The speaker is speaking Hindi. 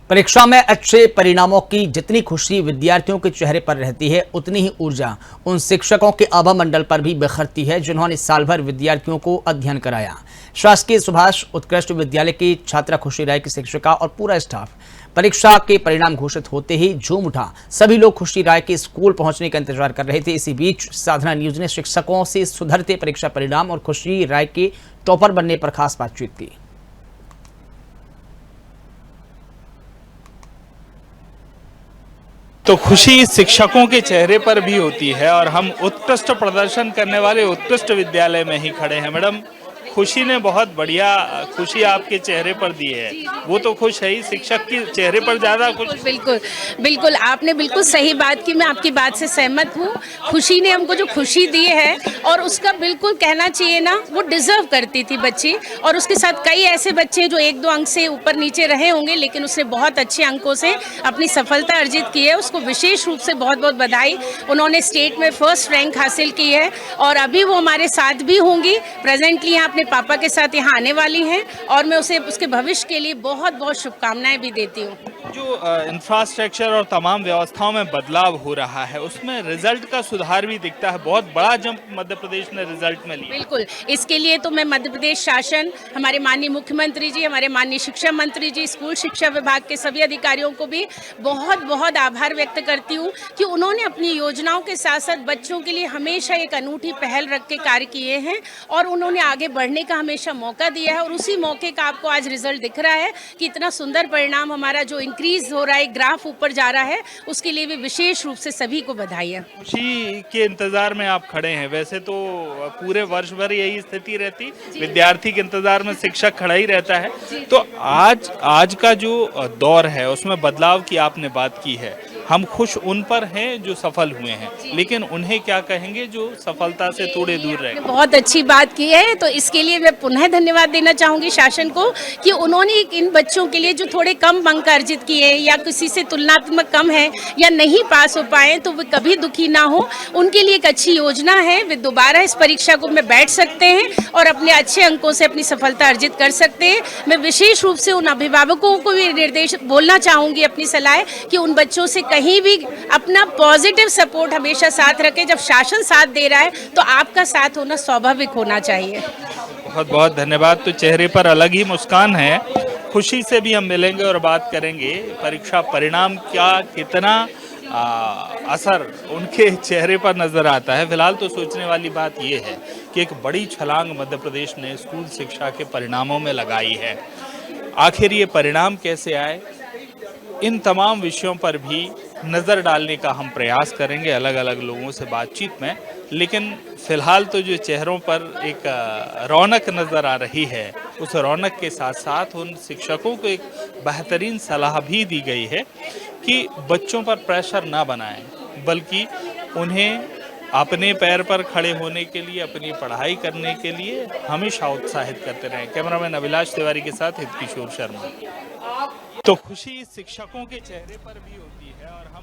परीक्षा में अच्छे परिणामों की जितनी खुशी विद्यार्थियों के चेहरे पर रहती है, उतनी ही ऊर्जा उन शिक्षकों के आभा मंडल पर भी बिखरती है जिन्होंने साल भर विद्यार्थियों को अध्ययन कराया। शासकीय सुभाष उत्कृष्ट विद्यालय की छात्रा खुशी राय की शिक्षिका और पूरा स्टाफ परीक्षा के परिणाम घोषित होते ही झूम उठा। सभी लोग खुशी राय के स्कूल पहुंचने का इंतजार कर रहे थे। इसी बीच साधना न्यूज ने शिक्षकों से सुधरते परीक्षा परिणाम और खुशी राय के टॉपर बनने पर खास बातचीत की। तो खुशी शिक्षकों के चेहरे पर भी होती है और हम उत्कृष्ट प्रदर्शन करने वाले उत्कृष्ट विद्यालय में ही खड़े हैं। मैडम, खुशी ने बहुत बढ़िया खुशी आपके चेहरे पर दी है। वो तो खुश है ही, शिक्षक के चेहरे पर ज्यादा खुश। बिल्कुल बिल्कुल, आपने बिल्कुल सही बात की। मैं आपकी बात से सहमत हूँ। खुशी ने हमको जो खुशी दी है और उसका बिल्कुल कहना चाहिए ना, वो डिजर्व करती थी बच्ची। और उसके साथ कई ऐसे बच्चे हैं जो 1-2 अंक से ऊपर नीचे रहे होंगे, लेकिन उसने बहुत अच्छे अंकों से अपनी सफलता अर्जित की है। उसको विशेष रूप से बहुत बहुत बधाई। उन्होंने स्टेट में फर्स्ट रैंक हासिल की है और अभी वो हमारे साथ भी होंगी। प्रेजेंटली यहाँ अपने पापा के साथ यहाँ आने वाली हैं और मैं उसे उसके भविष्य के लिए बहुत बहुत शुभकामनाएं भी देती हूँ। जो इंफ्रास्ट्रक्चर और तमाम व्यवस्थाओं में बदलाव हो रहा है, उसमें रिजल्ट का सुधार भी दिखता है। बहुत बड़ा जंप मध्य प्रदेश ने रिजल्ट में लिया। बिल्कुल, इसके लिए तो मैं मध्य प्रदेश शासन, हमारे माननीय मुख्यमंत्री जी, हमारे माननीय शिक्षा मंत्री जी, स्कूल शिक्षा विभाग के सभी अधिकारियों को भी बहुत बहुत आभार व्यक्त करती हूँ कि उन्होंने अपनी योजनाओं के साथ साथ बच्चों के लिए हमेशा एक अनूठी पहल रख के कार्य किए हैं और उन्होंने आगे बढ़ने का हमेशा मौका दिया है। और उसी मौके का आपको आज रिजल्ट दिख रहा है कि इतना सुंदर परिणाम हमारा जो इंक्रीज हो रहा है, ग्राफ ऊपर जा रहा है, उसके लिए भी विशेष रूप से सभी को बधाई है। खुशी के इंतजार में आप खड़े हैं। वैसे तो पूरे वर्ष भर यही स्थिति रहती, विद्यार्थी के इंतजार में शिक्षक खड़ा ही रहता है। तो आज का जो दौर है उसमें बदलाव की आपने बात की है। हम खुश उन पर हैं जो सफल हुए हैं, लेकिन उन्हें क्या कहेंगे जो सफलता से थोड़े दूर रहे? बहुत अच्छी बात की है। तो इसके लिए मैं पुनः धन्यवाद देना चाहूँगी शासन को कि उन्होंने इन बच्चों के लिए जो थोड़े कम अंक अर्जित किए या किसी से तुलनात्मक कम है या नहीं पास हो पाए, तो वे कभी दुखी ना हो। उनके लिए एक अच्छी योजना है। वे दोबारा इस परीक्षा को में बैठ सकते हैं और अपने अच्छे अंकों से अपनी सफलता अर्जित कर सकते हैं। मैं विशेष रूप से उन अभिभावकों को भी निर्देश बोलना चाहूँगी, अपनी सलाह कि उन बच्चों से कहीं भी अपना पॉजिटिव सपोर्ट हमेशा साथ रखें। जब शासन साथ दे रहा है तो आपका साथ होना स्वाभाविक होना चाहिए। बहुत बहुत धन्यवाद। तो चेहरे पर अलग ही मुस्कान है। खुशी से भी हम मिलेंगे और बात करेंगे परीक्षा परिणाम क्या कितना असर उनके चेहरे पर नजर आता है। फिलहाल तो सोचने वाली बात यह है कि एक बड़ी छलांग मध्य प्रदेश ने स्कूल शिक्षा के परिणामों में लगाई है। आखिर ये परिणाम कैसे आए, इन तमाम विषयों पर भी नज़र डालने का हम प्रयास करेंगे अलग अलग लोगों से बातचीत में। लेकिन फिलहाल तो जो चेहरों पर एक रौनक नज़र आ रही है, उस रौनक के साथ साथ उन शिक्षकों को एक बेहतरीन सलाह भी दी गई है कि बच्चों पर प्रेशर ना बनाएं, बल्कि उन्हें अपने पैर पर खड़े होने के लिए, अपनी पढ़ाई करने के लिए हमेशा उत्साहित करते रहें। कैमरामैन अभिलाष तिवारी के साथ हितकिशोर शर्मा। तो खुशी शिक्षकों के चेहरे पर भी होती है और हम